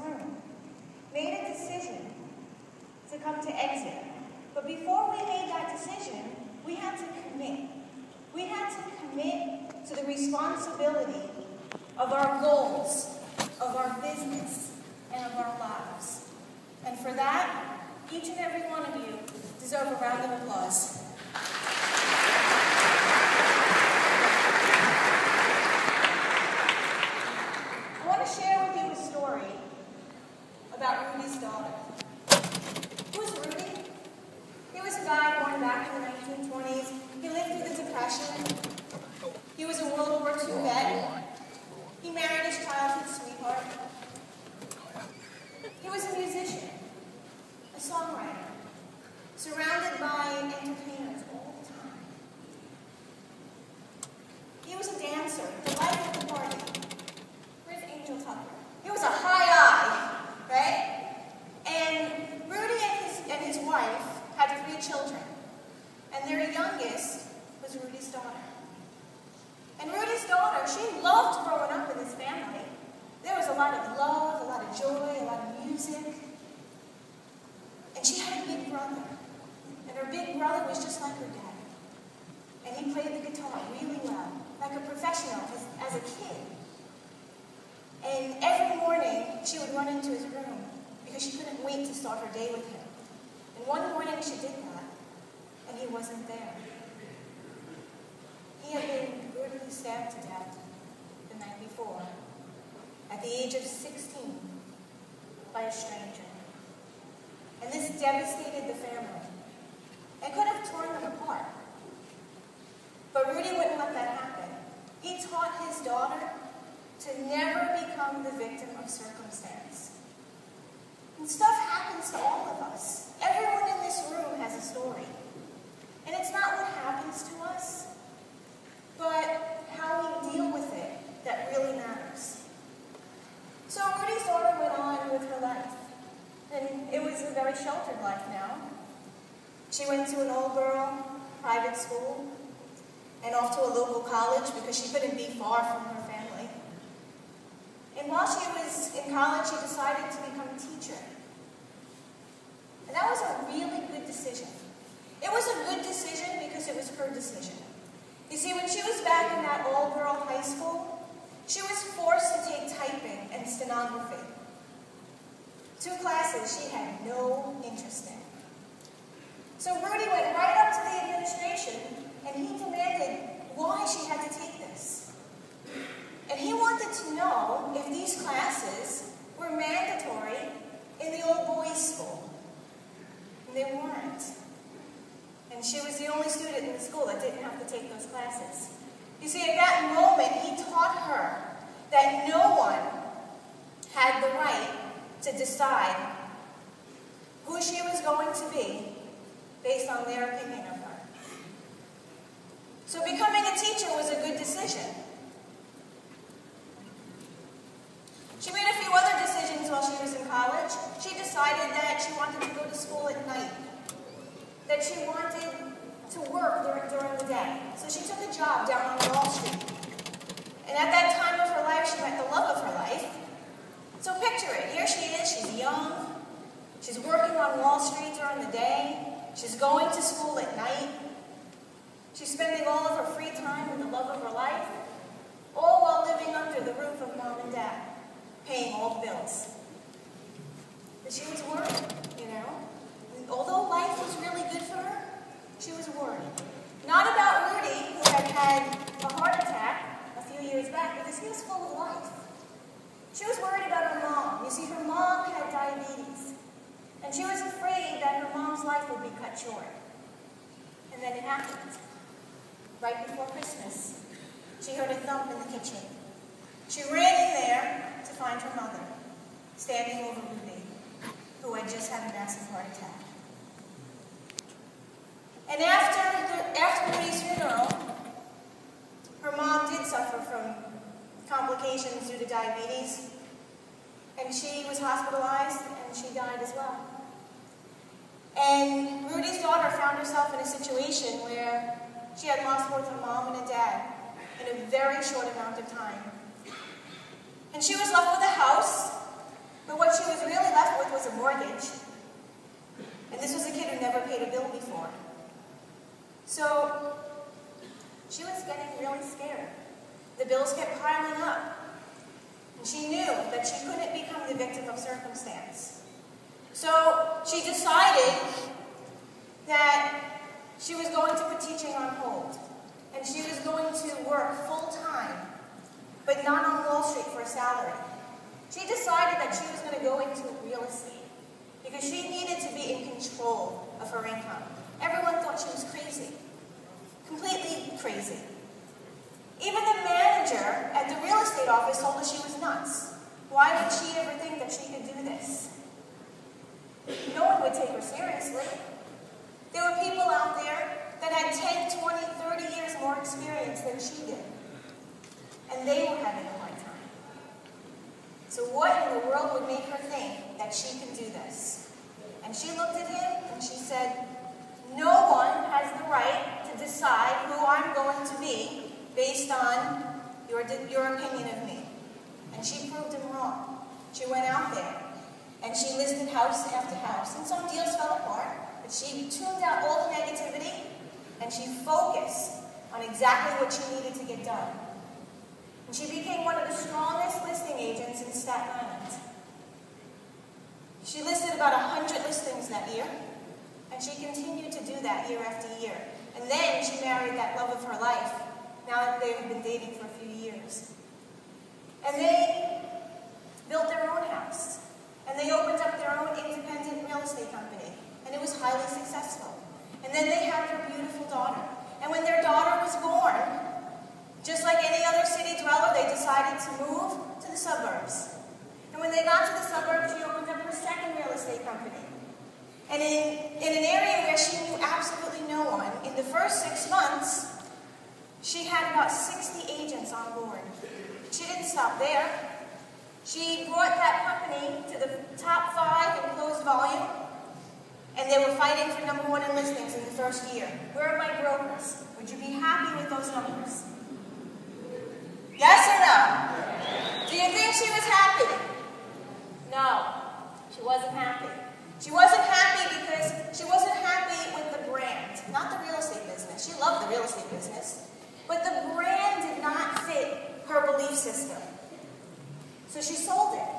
room made a decision to come to exit. But before we made that decision, we had to commit. We had to commit to the responsibility of our goals, of our business, and of our lives. And for that, each and every one of you deserve a round of applause. I want to share with you a story about Rudy's daughter. Who is Rudy? He was a guy born back in the 1920s. He lived through the Depression. He was a World War II vet. He married his childhood sweetheart. He was a musician, a songwriter, surrounded by entertainers all the time. He was a dancer, the life of the party. Where's Angel Tucker? He was a high eye, right? And Rudy and his wife had 3 children, and their youngest was Rudy's daughter. And Rudy's daughter, she loved growing up in this family. There was a lot of love, a lot of joy, a lot of music. And she had a big brother. And her big brother was just like her dad. And he played the guitar really well, like a professional as a kid. And every morning, she would run into his room because she couldn't wait to start her day with him. And one morning she did that, and he wasn't there. He had been brutally stabbed to death the night before, at the age of 16, by a stranger. And this devastated the family. It could have torn them apart. But Rudy wouldn't let that happen. He taught his daughter to never become the victim of circumstance. And stuff happens to all of us. Everyone in this room has a story. And it's not what happens to us, but how we deal with it that really matters. So Rudy's daughter went on with her life. And it was a very sheltered life now. She went to an all-girl private school and off to a local college because she couldn't be far from her family. And while she was in college, she decided to become a teacher. And that was a really good decision. It was a good decision because it was her decision. You see, when she was back in that all-girl high school, she was forced to take typing and stenography. 2 classes she had no interest in. So Rudy went right up to the administration and he demanded why she had to take this. And he wanted to know if these classes were mandatory in the old boys' school. And they weren't. And she was the only student in the school that didn't have to take those classes. You see, at that moment, he taught her that no one had the right to decide who she was going to be based on their opinion of her. So becoming a teacher was a good decision. She made a few other decisions while she was in college. She decided that she wanted to go to school at night, that she wanted to work during the day. So she took a job down on Wall Street. And at that time of her life, she met the love of her life. So picture it. Here she is. She's young. She's working on Wall Street during the day. She's going to school at night. She's spending all of her free time with the love of her life, all while living under the roof of mom and dad, paying all the bills. But she was worried, you know. And although life was really good for her, she was worried. Not about Rudy, who had a heart attack a few years back, because he was full of life. She was worried about her mom. You see, her mom had diabetes. And she was afraid that her mom's life would be cut short. And then it happened. Right before Christmas, she heard a thump in the kitchen. She ran in there to find her mother, standing over Rudy, who had just had a massive heart attack. And after Rudy's funeral, her mom did suffer from complications due to diabetes, and she was hospitalized, and she died as well. And Rudy's daughter found herself in a situation where she had lost both a mom and a dad in a very short amount of time. And she was left with a house, but what she was a mortgage. And this was a kid who never paid a bill before. So she was getting really scared. The bills kept piling up. And she knew that she couldn't become the victim of circumstance. So she decided that she was going to put teaching on hold. And she was going to work full-time, but not on Wall Street for a salary. She decided that she was going to go into real estate because she needed to be in control of her income. Everyone thought she was crazy, completely crazy. Even the manager at the real estate office told her she was nuts. Why would she ever think that she could do this? No one would take her seriously. There were people out there that had 10, 20, 30 years more experience than she did. And they were having a hard time. So what in the world would make her think that she can do this? And she looked at him and she said, no one has the right to decide who I'm going to be based on your opinion of me. And she proved him wrong. She went out there and she listed house after house. And some deals fell apart, but she tuned out all the negativity and she focused on exactly what she needed to get done. And she became one of the strongest listing agents in Staten Island. She listed about 100 listings that year, and she continued to do that year after year. And then she married that love of her life. Now they've been dating for a few years. And they built their own house. And they opened up their own independent real estate company. And it was highly successful. And then they had their beautiful daughter. And when their daughter was born, just like any other city dweller, they decided to move to the suburbs. And when they got to the suburbs, she opened up her second real estate company. And in an area where she knew absolutely no one, in the first 6 months, she had about 60 agents on board. She didn't stop there. She brought that company to the top 5 in closed volume, and they were fighting for #1 in listings in the first year. Where are my brokers? Would you be happy with those numbers? Yes or no? Do you think she was happy? No, she wasn't happy. She wasn't happy because she wasn't happy with the brand, not the real estate business. She loved the real estate business, but the brand did not fit her belief system. So she sold it,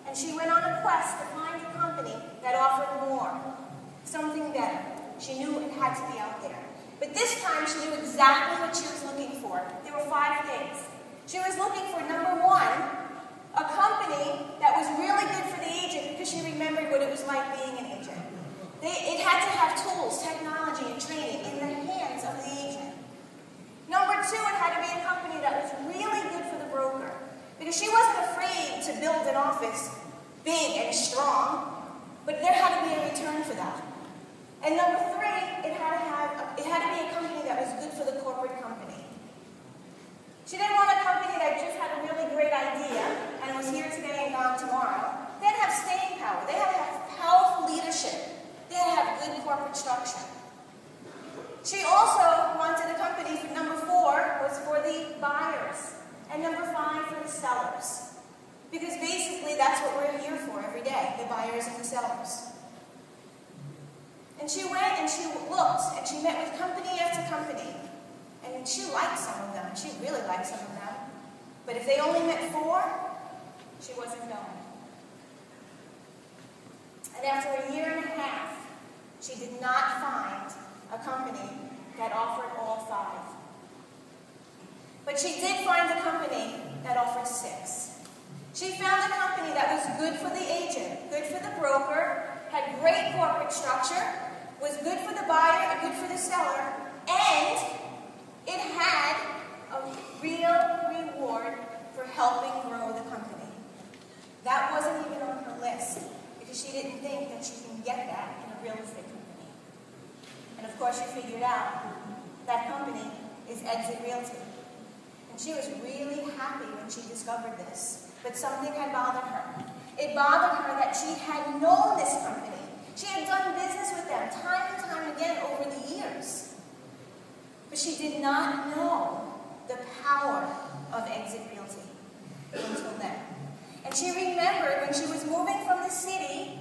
and she went on a quest to find a company that offered more, something better. She knew it had to be out there. But this time she knew exactly what she was looking for. There were 5 things. She was looking for #1, a company that was really good for the agent because she remembered what it was like being an agent. It had to have tools, technology, and training in the hands of the agent. #2, it had to be a company that was really good for the broker because she wasn't afraid to build an office big and strong, but there had to be a return for that. And #3, it had to be a company that was good for the corporate company. She didn't want a company that just had a really great idea and was here today and gone tomorrow. They had to have staying power. They had to have powerful leadership. They had to have good corporate structure. She also wanted a company for #4 was for the buyers and #5 for the sellers. Because basically that's what we're here for every day, the buyers and the sellers. And she went and she looked and she met with company after company. And she liked some of them. She really liked some of them. But if they only met 4, she wasn't going. And after a year and a half, she did not find a company that offered all 5. But she did find a company that offered 6. She found a company that was good for the agent, good for the broker, had great corporate structure, was good for the buyer and good for the seller, and it had a real reward for helping grow the company. That wasn't even on her list because she didn't think that she can get that in a real estate company. And of course she figured out that company is Exit Realty. And she was really happy when she discovered this. But something had bothered her. It bothered her that she had known this company. She had done business with them time and time again over the years. But she did not know the power of Exit Realty until then. And she remembered when she was moving from the city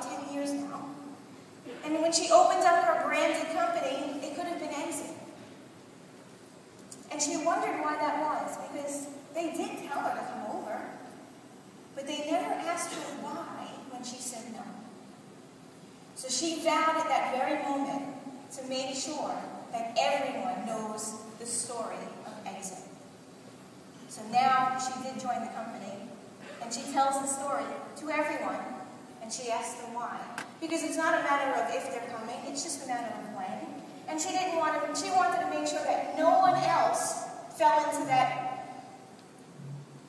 10 years now. And when she opened up her branded company, it could have been Exit. And she wondered why that was, because they did tell her to come over, but they never asked her why when she said no. So she vowed at that very moment to make sure that everyone knows the story of Exit. So now she did join the company, and she tells the story to everyone, and she asks them why. Because it's not a matter of if they're coming, it's just a matter of when. And she wanted to make sure that no one else fell into that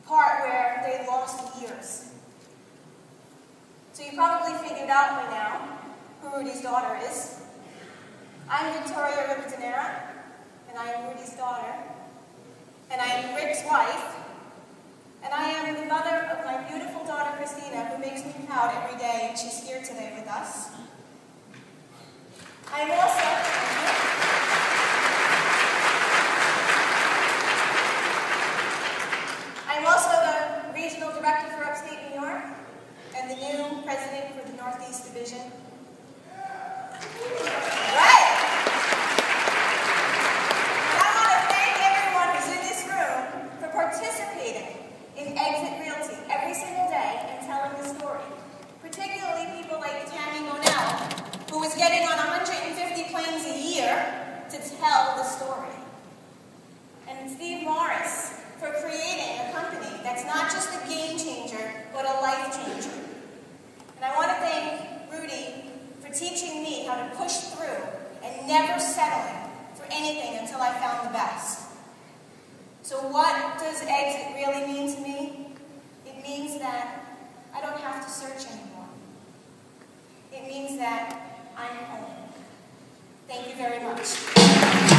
part where they lost years. So you probably figured out by now who Rudy's daughter is. I'm Victoria Rivadeneira, and I am Rudy's daughter. And I am Rick's wife, and I am the mother of my beautiful daughter, Christina, who makes me proud every day, and she's here today with us. I am also the Regional Director for Upstate New York, and the new President for the Northeast Division. Participating in Exit Realty every single day and telling the story. Particularly people like Tammy Monell, who is getting on 150 planes a year to tell the story. And Steve Morris for creating a company that's not just a game changer, but a life changer. And I want to thank Rudy for teaching me how to push through and never settling for anything until I found the best. So what does Exit really mean to me? It means that I don't have to search anymore. It means that I'm home. Thank you very much.